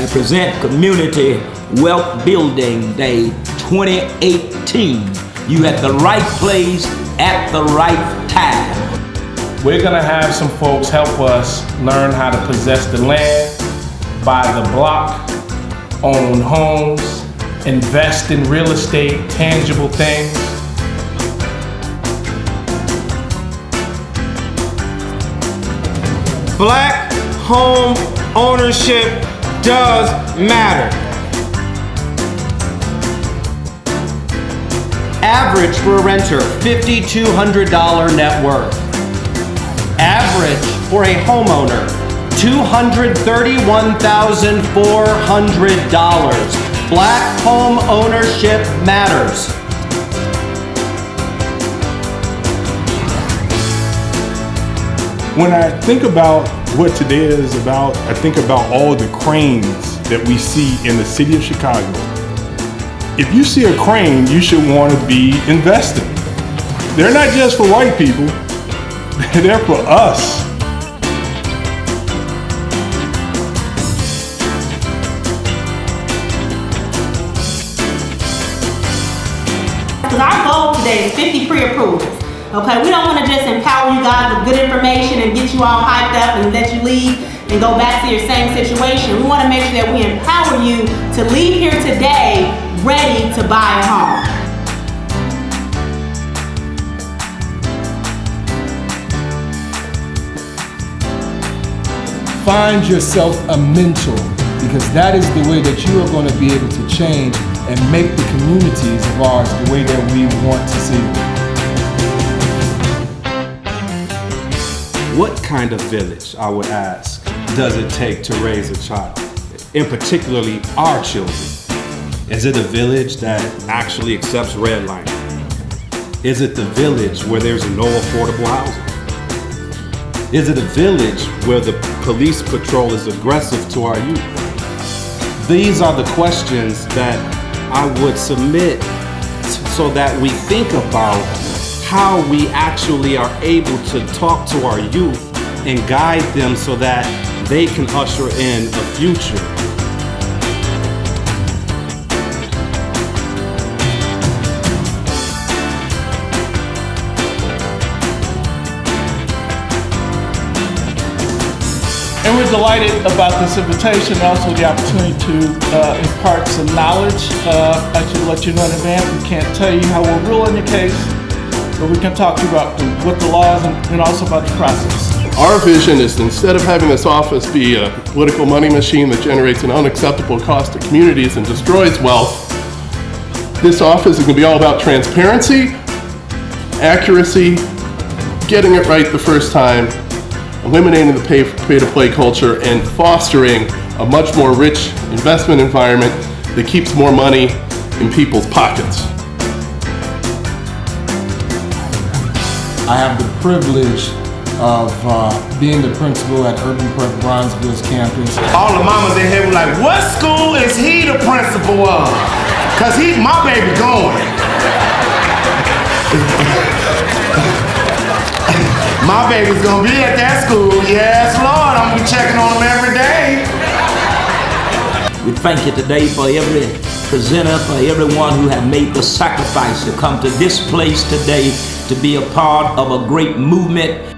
and present Community Wealth Building Day 2018. You at the right place at the right time. We're gonna have some folks help us learn how to possess the land, buy the block, own homes, invest in real estate, tangible things. Black home ownership does matter. Average for a renter, $5,200 net worth. Average for a homeowner, $231,400. Black home ownership matters. When I think about what today is about, I think about all the cranes that we see in the city of Chicago. If you see a crane, you should want to be investing. They're not just for white people, they're for us. Because our goal today is 50 pre-approvals. Okay, we don't want to just empower you guys with good information and get you all hyped up and let you leave and go back to your same situation. We want to make sure that we empower you to leave here today ready to buy a home. Find yourself a mentor, because that is the way that you are going to be able to change and make the communities of ours the way that we want to see them. What kind of village, I would ask, does it take to raise a child, and particularly our children? Is it a village that actually accepts redlining? Is it the village where there's no affordable housing? Is it a village where the police patrol is aggressive to our youth? These are the questions that I would submit so that we think about how we actually are able to talk to our youth and guide them so that they can usher in a future. And we're delighted about this invitation, and also the opportunity to impart some knowledge. I should let you know in advance, we can't tell you how we'll rule in your case, but we can talk to you about what the laws and also about the process. Our vision is, instead of having this office be a political money machine that generates an unacceptable cost to communities and destroys wealth, this office is going to be all about transparency, accuracy, getting it right the first time, eliminating the pay-to-play culture, and fostering a much more rich investment environment that keeps more money in people's pockets. I have the privilege of being the principal at Urban Prep Bronzeville's campus. All the mamas in here were like, what school is he the principal of? Cause my baby going. My baby's gonna be at that school. Yes, Lord, I'm gonna be checking on them every day. We thank you today for every presenter, for everyone who have made the sacrifice to come to this place today to be a part of a great movement